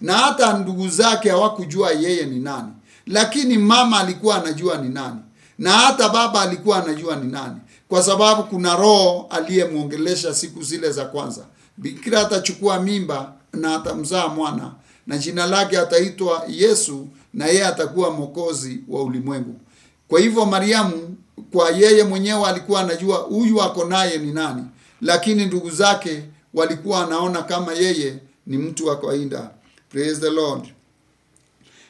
na hata ndugu zake hawakujua yeye ni nani, lakini mama alikuwa anajua ni nani, na hata baba alikuwa anajua ni nani, kwa sababu kuna roho aliyemwongelesha siku zile za kwanza. Bikira atachukua mimba na atamzaa mwana, na jina lake ataitwa Yesu, na yeye atakuwa mwokozi wa ulimwengu. Kwa hivyo Mariamu, kwa yeye mwenyewe alikuwa anajua huyu ako naye ni nani, lakini ndugu zake walikuwa wanaona kama yeye ni mtu wa kawaida. Praise the Lord.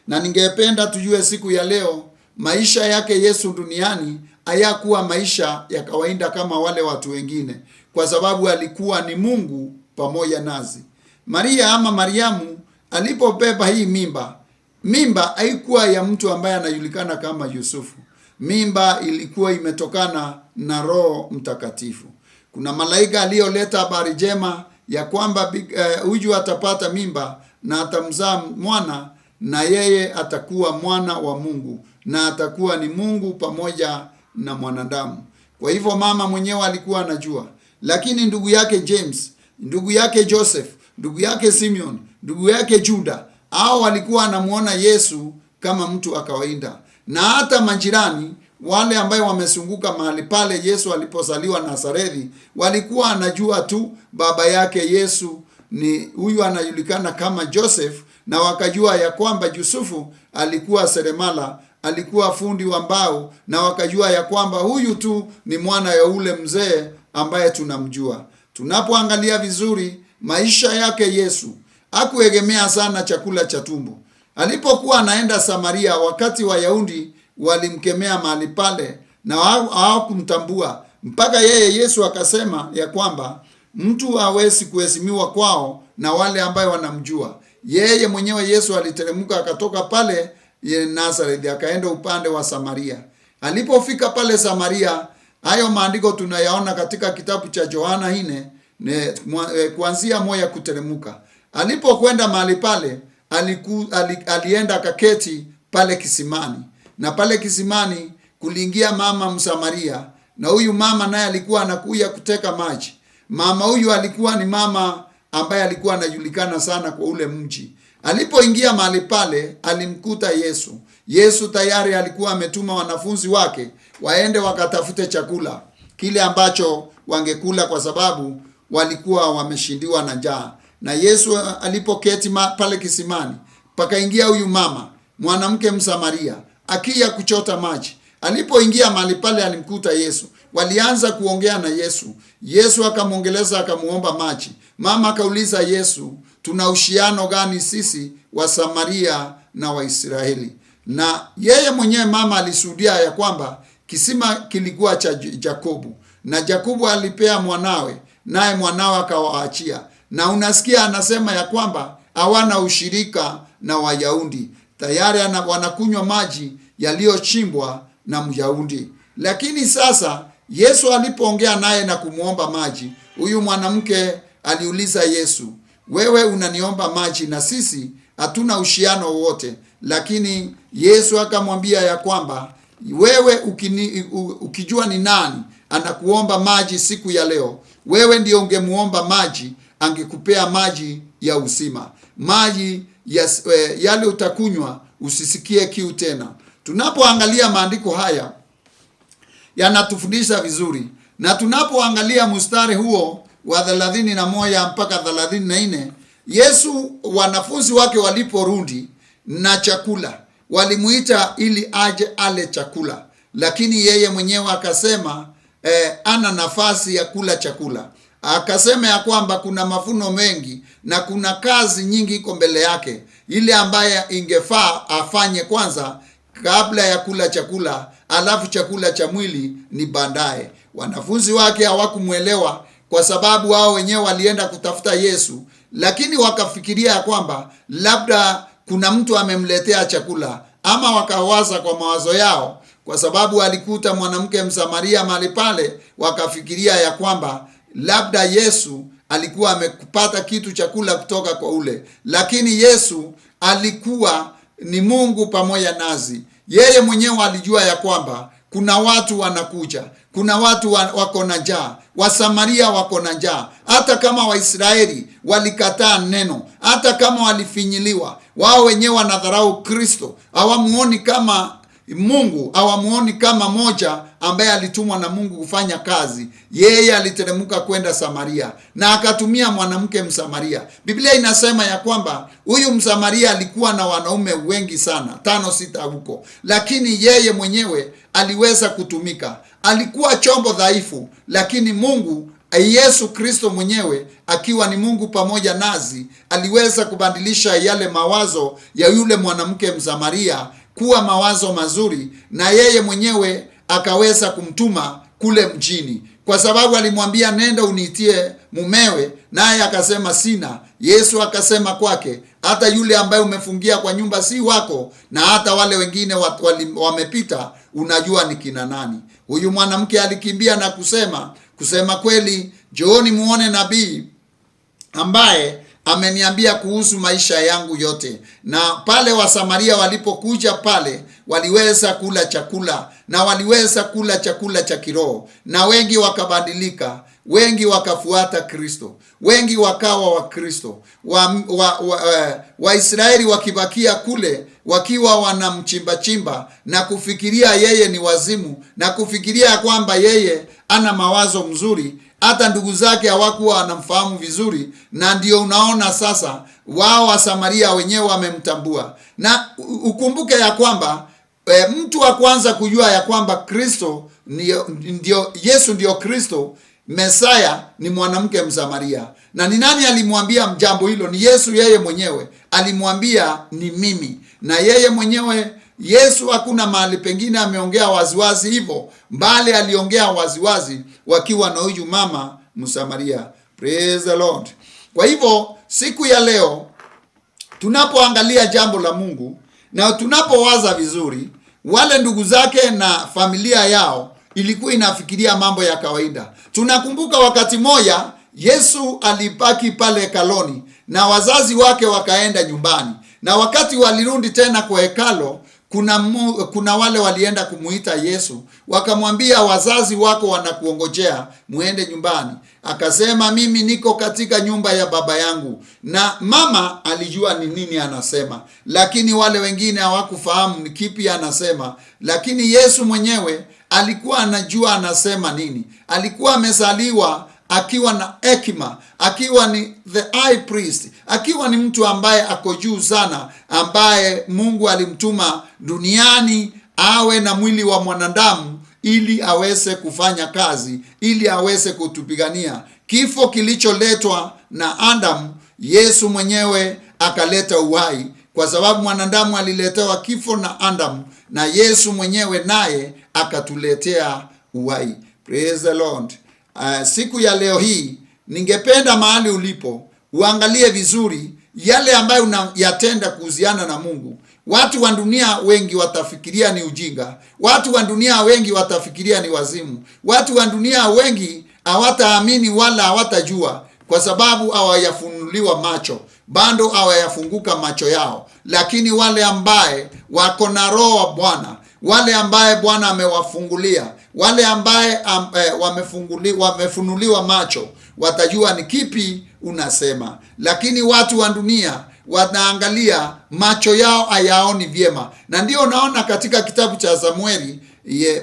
Na ningependa tujue siku ya leo, maisha yake Yesu duniani hayakuwa maisha ya kawaida kama wale watu wengine, kwa sababu alikuwa ni Mungu pamoja nasi. Maria ama Mariamu alipobeba hii mimba haikuwa ya mtu ambaye anajulikana kama Yusufu. Mimba ilikuwa imetokana na Roho Mtakatifu. Kuna malaika aliyoleta habari njema ya kwamba huyu atapata mimba na atamzaa mwana, na yeye atakuwa mwana wa Mungu, na atakuwa ni Mungu pamoja na mwanadamu. Kwa hivyo mama mwenyewe alikuwa anajua, lakini ndugu yake James, ndugu yake Joseph, ndugu yake Simeon, ndugu yake Juda, hao walikuwa anamuona Yesu kama mtu wa kawaida. Na hata majirani wale ambao wamesunguka mahali pale Yesu alipozaliwa Nazareti, walikuwa anajua tu baba yake Yesu ni huyu anajulikana kama Joseph, na wakajua ya kwamba Yusufu alikuwa seremala, alikuwa fundi wa mbao, na wakajua ya kwamba huyu tu ni mwana ya ule mzee ambaye tunamjua. Tunapoangalia vizuri maisha yake Yesu, hakuegemea sana chakula cha tumbo. Alipokuwa anaenda Samaria, wakati Wayahudi walimkemea mahali pale na hawakumtambua, mpaka yeye Yesu akasema ya kwamba mtu hawezi kuheshimiwa kwao na wale ambao wanamjua. Yeye mwenyewe Yesu aliteremka akatoka pale Nazareti akaenda upande wa Samaria. Alipofika pale Samaria, hayo maandiko tunayaona katika kitabu cha Yohana 4 kuanzia 1 kuteremka. Alipokwenda mahali pale, alienda akaketi pale kisimani, na pale kisimani kuliingia mama Msamaria, na huyu mama naye alikuwa anakuja kuteka maji. Mama huyu alikuwa ni mama ambaye alikuwa anajulikana sana kwa ule mji. Alipoingia mahali pale, alimkuta Yesu. Yesu tayari alikuwa ametuma wanafunzi wake waende wakatafute chakula kile ambacho wangekula, kwa sababu walikuwa wameshindiwa na njaa. Na Yesu alipoketi pale kisimani, pakaingia huyu mama mwanamke Msamaria akija kuchota maji. Alipoingia mahali pale, alimkuta Yesu. Walianza kuongea na Yesu. Yesu akamwongeleza, akamuomba maji. Mama akauliza Yesu, tuna uhusiano gani sisi wa Samaria na Waisraeli? Na yeye mwenyewe mama alishuhudia ya kwamba kisima kilikuwa cha Yakobo, na Yakobo alipea mwanawe, naye mwanawe akawaachia. Na unasikia anasema ya kwamba hawana ushirika na Wayahudi. Tayari wanakunywa maji yaliyochimbwa na Myahudi. Lakini sasa Yesu alipoongea naye na kumuomba maji, huyu mwanamke aliuliza Yesu, wewe unaniomba maji na sisi hatuna uhusiano wote? Lakini Yesu akamwambia ya kwamba wewe ukijua ni nani anakuomba maji siku ya leo, wewe ndio ungemuomba maji, angekupea maji ya uzima, maji yale utakunywa usisikie kiu tena. Tunapoangalia maandiko haya yanatufundisha vizuri, na tunapoangalia mstari huo wa 31 mpaka 34, Yesu wanafunzi wake waliporudi na chakula, walimuita ili aje ale chakula, lakini yeye mwenyewe akasema ana nafasi ya kula chakula. Akasema ya kwamba kuna mavuno mengi na kuna kazi nyingi iko mbele yake, ile ambaye ingefaa afanye kwanza kabla ya kula chakula, alafu chakula cha mwili ni baadaye. Wanafunzi wake hawakumuelewa kwa sababu wao wenyewe walienda kutafuta Yesu, lakini wakafikiria ya kwamba labda kuna mtu amemletea chakula, ama wakawaza kwa mawazo yao, kwa sababu alikuta mwanamke Msamaria mahali pale, wakafikiria ya kwamba labda Yesu alikuwa amekupata kitu chakula kutoka kwa ule. Lakini Yesu alikuwa ni Mungu pamoja nasi. Yeye mwenyewe alijua ya kwamba kuna watu wanakuja, kuna watu wako na njaa, Wasamaria wako na njaa. Hata kama Waisraeli walikataa neno, hata kama walifinyiliwa, wao wenyewe wanadharau Kristo, hawamuoni kama Mungu, hawamuoni kama moja ambaye alitumwa na Mungu kufanya kazi. Yeye aliteremka kwenda Samaria na akatumia mwanamke Msamaria. Biblia inasema ya kwamba huyu Msamaria alikuwa na wanaume wengi sana, 5-6 huko, lakini yeye mwenyewe aliweza kutumika. Alikuwa chombo dhaifu, lakini Mungu, Yesu Kristo mwenyewe akiwa ni Mungu pamoja nazi, aliweza kubadilisha yale mawazo ya yule mwanamke Msamaria kuwa mawazo mazuri, na yeye mwenyewe akaweza kumtuma kule mjini, kwa sababu alimwambia nenda uniitie mumewe, naye akasema sina. Yesu akasema kwake, hata yule ambaye umefungia kwa nyumba si wako, na hata wale wengine wamepita, unajua ni kina nani. Huyu mwanamke alikimbia na kusema kweli, njooni muone nabii ambaye ameniambia kuhusu maisha yangu yote. Na pale Wasamaria walipokuja pale, waliweza kula chakula, na waliweza kula chakula cha kiroho, na wengi wakabadilika, wengi wakafuata Kristo, wengi wakawa wa Kristo. Waisraeli wakibakia kule wakiwa wanamchimba na kufikiria yeye ni wazimu, na kufikiria kwamba yeye ana mawazo mzuri. Hata ndugu zake hawakuwa wanamfahamu vizuri, na ndio unaona sasa wao Wasamaria wenyewe wamemtambua. Na ukumbuke ya kwamba mtu wa kwanza kujua ya kwamba Kristo ndio Yesu ndio Kristo Mesaya ni mwanamke Msamaria. Na ni nani alimwambia jambo hilo? Ni Yesu yeye mwenyewe alimwambia ni mimi. Na yeye mwenyewe Yesu hakuna mahali pengine ameongea waziwazi hivyo, bali aliongea waziwazi wakiwa na huyu mama Msamaria. Praise the Lord. Kwa hivyo siku ya leo tunapoangalia jambo la Mungu na tunapowaza vizuri, wale ndugu zake na familia yao ilikuwa inafikiria mambo ya kawaida. Tunakumbuka wakati moja Yesu alibaki pale hekaloni na wazazi wake wakaenda nyumbani, na wakati walirudi tena kwa hekalo, kuna wale walienda kumuita Yesu, wakamwambia wazazi wako wanakuongojea, muende nyumbani. Akasema mimi niko katika nyumba ya baba yangu. Na mama alijua ni nini anasema, lakini wale wengine hawakufahamu ni kipi anasema. Lakini Yesu mwenyewe alikuwa anajua anasema nini. Alikuwa amezaliwa akiwa na hekima, akiwa ni the high priest, akiwa ni mtu ambaye ako juu sana, ambaye Mungu alimtuma duniani awe na mwili wa mwanadamu ili aweze kufanya kazi, ili aweze kutupigania. Kifo kilicholetwa na Adamu, Yesu mwenyewe akaleta uhai, kwa sababu mwanadamu aliletewa kifo na Adamu, na Yesu mwenyewe naye akatuletea uhai. Praise the Lord. Siku ya leo hii ningependa mahali ulipo uangalie vizuri yale ambayo unayatenda kuhusiana na Mungu. Watu wa dunia wengi watafikiria ni ujinga. Watu wa dunia wengi watafikiria ni wazimu. Watu wa dunia wengi hawataamini wala hawatajua, kwa sababu hawayafunuliwa macho, bado hawayafunguka macho yao. Lakini wale ambaye wako na roho wa Bwana, wale ambaye Bwana amewafungulia, wale ambaye wamefunuliwa macho, watajua ni kipi unasema. Lakini watu wa dunia wanaangalia, macho yao hayaoni vyema. Na ndio unaona katika kitabu cha Samueli,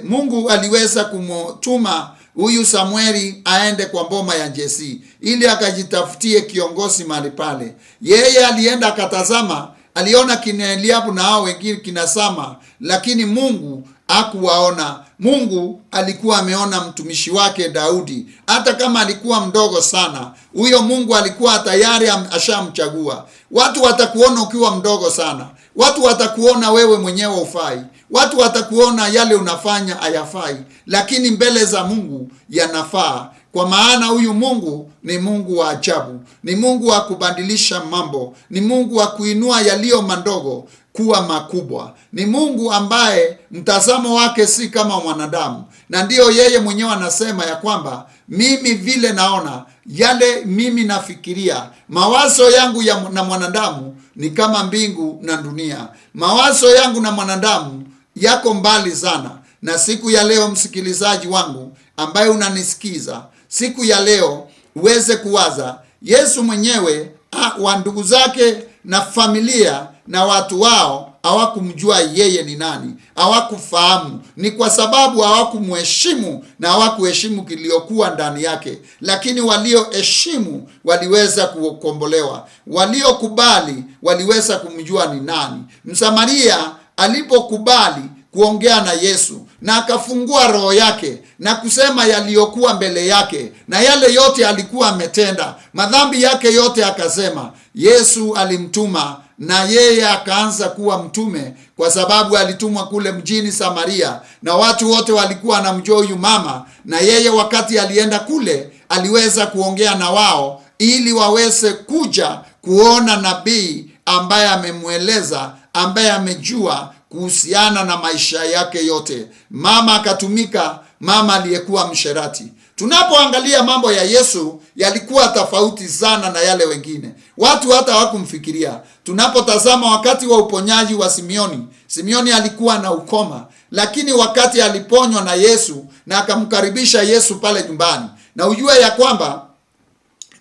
Mungu aliweza kumtuma huyu Samueli aende kwa mboma ya Jesi ili akajitafutie kiongozi mahali pale. Yeye alienda akatazama, aliona kina Eliabu na hao wengine kina Sama, lakini Mungu hakuwaona. Mungu alikuwa ameona mtumishi wake Daudi. Hata kama alikuwa mdogo sana, huyo Mungu alikuwa tayari ashamchagua. Watu watakuona ukiwa mdogo sana. Watu watakuona wewe mwenyewe ufai. Watu watakuona yale unafanya hayafai, lakini mbele za Mungu yanafaa. Kwa maana huyu Mungu ni Mungu wa ajabu, ni Mungu wa kubadilisha mambo, ni Mungu wa kuinua yaliyo madogo kuwa makubwa. Ni Mungu ambaye mtazamo wake si kama mwanadamu. Na ndiyo yeye mwenyewe anasema ya kwamba mimi vile naona, yale mimi nafikiria, mawazo yangu na mwanadamu ni kama mbingu na dunia. Mawazo yangu na mwanadamu yako mbali sana. Na siku ya leo, msikilizaji wangu ambaye unanisikiza, siku ya leo uweze kuwaza Yesu mwenyewe wa ndugu zake na familia na watu wao hawakumjua yeye ni nani, hawakufahamu. Ni kwa sababu hawakumheshimu na hawakuheshimu kiliokuwa ndani yake. Lakini walioheshimu waliweza kukombolewa, waliokubali waliweza kumjua ni nani. Msamaria alipokubali kuongea na Yesu na akafungua roho yake na kusema yaliyokuwa mbele yake na yale yote alikuwa ametenda, madhambi yake yote, akasema Yesu alimtuma na yeye akaanza kuwa mtume, kwa sababu alitumwa kule mjini Samaria na watu wote walikuwa wanamjua huyu mama. Na yeye wakati alienda kule aliweza kuongea na wao ili waweze kuja kuona nabii ambaye amemweleza, ambaye amejua kuhusiana na maisha yake yote. Mama akatumika, mama aliyekuwa msherati. Tunapoangalia mambo ya Yesu yalikuwa tofauti sana na yale wengine. Watu hata hawakumfikiria. Tunapotazama wakati wa uponyaji wa Simioni, Simioni alikuwa na ukoma, lakini wakati aliponywa na Yesu na akamkaribisha Yesu pale nyumbani. Na ujue ya kwamba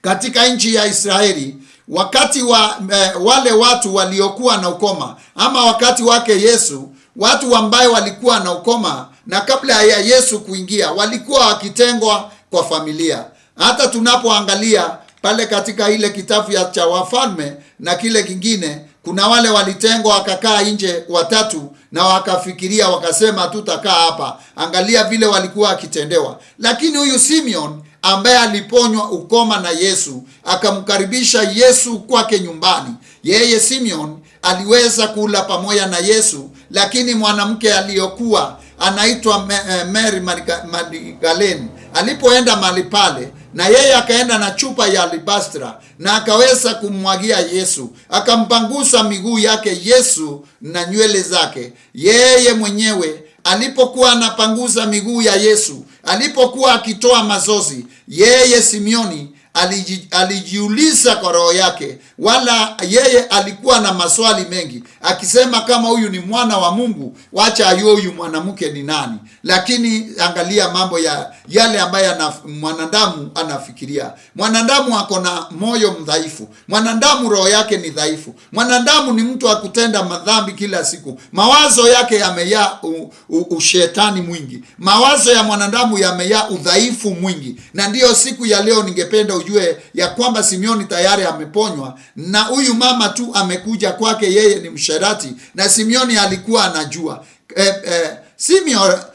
katika nchi ya Israeli wakati wa wale watu waliokuwa na ukoma, ama wakati wake Yesu, watu ambao walikuwa na ukoma na kabla ya Yesu kuingia walikuwa wakitengwa kwa familia. Hata tunapoangalia pale katika ile kitabu cha Wafalme na kile kingine, kuna wale walitengwa wakakaa nje watatu na wakafikiria wakasema tutakaa hapa. Angalia vile walikuwa wakitendewa. Lakini huyu Simeon ambaye aliponywa ukoma na Yesu, akamkaribisha Yesu kwake nyumbani. Yeye Simeon aliweza kula pamoja na Yesu, lakini mwanamke aliyokuwa anaitwa Mary Magdalene alipoenda mahali pale, na yeye akaenda na chupa ya alabastra na akaweza kumwagia Yesu, akampangusa miguu yake Yesu na nywele zake. Yeye mwenyewe alipokuwa anapanguza miguu ya Yesu, alipokuwa akitoa mazozi, yeye Simioni alijiuliza kwa roho yake, wala yeye alikuwa na maswali mengi, akisema kama huyu ni mwana wa Mungu, wacha ayue huyu mwanamke ni nani. Lakini angalia mambo ya yale ambaye mwanadamu anafikiria. Mwanadamu ako na moyo mdhaifu, mwanadamu roho yake ni dhaifu, mwanadamu ni mtu akutenda madhambi kila siku. Mawazo yake yamejaa ushetani mwingi, mawazo ya mwanadamu yamejaa udhaifu mwingi. Na ndiyo siku ya leo ningependa ujue ya kwamba Simioni tayari ameponywa, na huyu mama tu amekuja kwake, yeye ni msherati, na Simioni alikuwa anajua.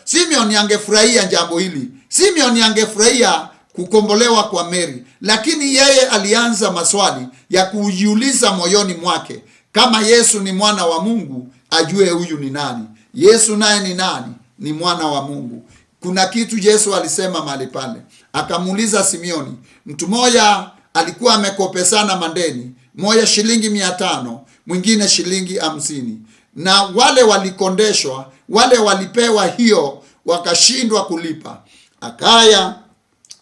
Simeon angefurahia jambo hili. Simeon angefurahia kukombolewa kwa Mary, lakini yeye alianza maswali ya kujiuliza moyoni mwake, kama Yesu ni mwana wa Mungu, ajue huyu ni nani. Yesu naye ni nani? Ni mwana wa Mungu. Kuna kitu Yesu alisema mahali pale, akamuuliza Simioni. Mtu mmoja alikuwa amekopesana mandeni, moja shilingi 500, mwingine shilingi 50, na wale walikondeshwa, wale walipewa hiyo wakashindwa kulipa. Akaya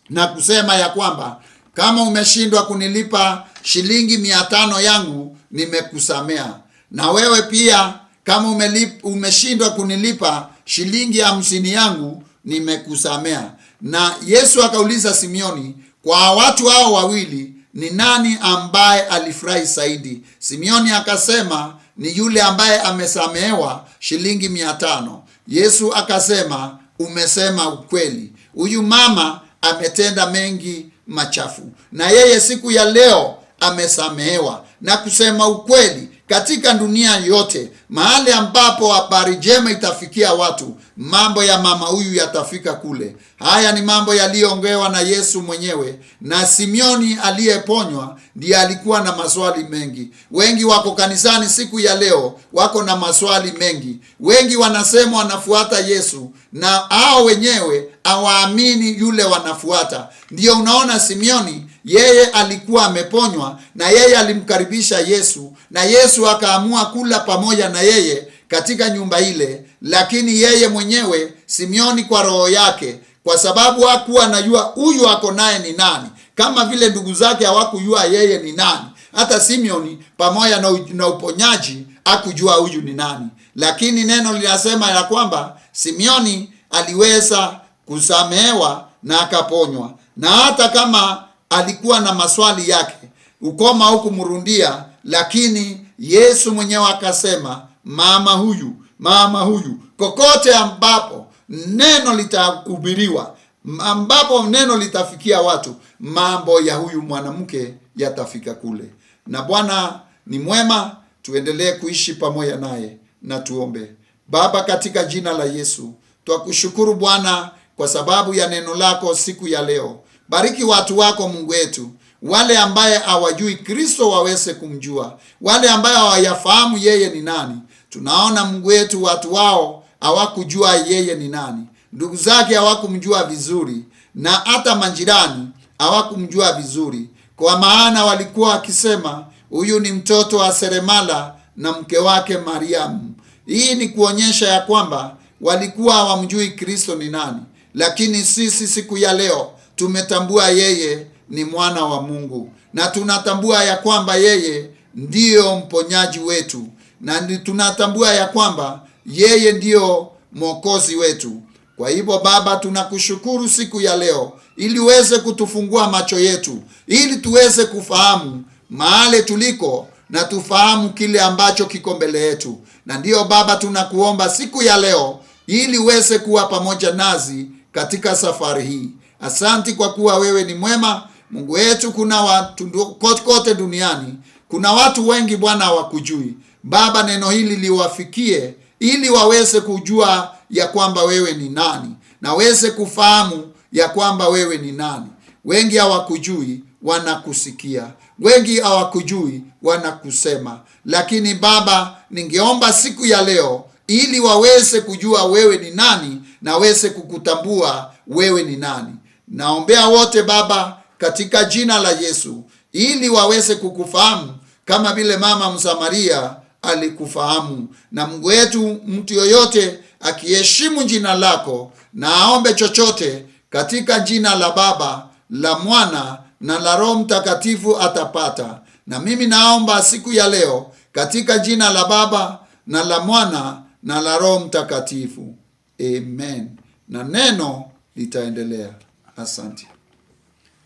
na kusema ya kwamba kama umeshindwa kunilipa shilingi 500 yangu, nimekusamea. Na wewe pia kama umeshindwa kunilipa shilingi 50 yangu, nimekusamea. Na Yesu akauliza Simioni, kwa watu hao wawili ni nani ambaye alifurahi zaidi? Simioni akasema ni yule ambaye amesamehewa shilingi 500. Yesu akasema umesema ukweli, huyu mama ametenda mengi machafu, na yeye siku ya leo amesamehewa. Na kusema ukweli, katika dunia yote mahali ambapo habari njema itafikia watu, mambo ya mama huyu yatafika kule. Haya ni mambo yaliyoongewa na Yesu mwenyewe. Na Simioni aliyeponywa ndiye alikuwa na maswali mengi. Wengi wako kanisani siku ya leo wako na maswali mengi. Wengi wanasema wanafuata Yesu, na hao wenyewe hawaamini yule wanafuata. Ndio unaona Simioni yeye alikuwa ameponywa, na yeye alimkaribisha Yesu, na Yesu akaamua kula pamoja na yeye katika nyumba ile. Lakini yeye mwenyewe Simioni kwa roho yake, kwa sababu hakuwa anajua huyu ako naye ni nani, kama vile ndugu zake hawakujua yeye ni nani, hata Simioni pamoja na uponyaji hakujua huyu ni nani. Lakini neno linasema ya kwamba Simioni aliweza kusamehewa na akaponywa. na hata kama alikuwa na maswali yake, ukoma hukumrundia, lakini Yesu mwenyewe akasema, mama huyu, kokote ambapo neno litahubiriwa, ambapo neno litafikia watu, mambo ya huyu mwanamke yatafika kule. Na Bwana ni mwema, tuendelee kuishi pamoja naye. Na tuombe. Baba, katika jina la Yesu, twakushukuru Bwana kwa sababu ya neno lako siku ya leo. Bariki watu wako Mungu wetu, wale ambaye hawajui Kristo waweze kumjua, wale ambaye hawayafahamu yeye ni nani. Tunaona Mungu wetu watu wao hawakujua yeye ni nani, ndugu zake hawakumjua vizuri, na hata majirani hawakumjua vizuri, kwa maana walikuwa wakisema huyu ni mtoto wa seremala na mke wake Mariamu. Hii ni kuonyesha ya kwamba walikuwa hawamjui Kristo ni nani. Lakini sisi siku ya leo tumetambua yeye ni mwana wa Mungu, na tunatambua ya kwamba yeye ndiyo mponyaji wetu, na tunatambua ya kwamba yeye ndiyo mwokozi wetu. Kwa hivyo Baba, tunakushukuru siku ya leo ili uweze kutufungua macho yetu, ili tuweze kufahamu mahali tuliko na tufahamu kile ambacho kiko mbele yetu. Na ndiyo Baba, tunakuomba siku ya leo ili uweze kuwa pamoja nazi katika safari hii. Asanti kwa kuwa wewe ni mwema Mungu wetu. Kuna watu kote duniani, kuna watu wengi Bwana hawakujui. Baba, neno hili liwafikie ili waweze kujua ya kwamba wewe ni nani, na waweze kufahamu ya kwamba wewe ni nani. Wengi hawakujui, wanakusikia. Wengi hawakujui, wanakusema. Lakini Baba, ningeomba siku ya leo ili waweze kujua wewe ni nani, na waweze kukutambua wewe ni nani. Naombea wote Baba katika jina la Yesu, ili waweze kukufahamu kama vile mama Msamaria alikufahamu. Na Mungu wetu, mtu yoyote akiheshimu jina lako na aombe chochote katika jina la Baba, la Mwana na la Roho Mtakatifu atapata. Na mimi naomba siku ya leo katika jina la Baba na la Mwana na la Roho Mtakatifu. Amen. Na neno litaendelea. Asante.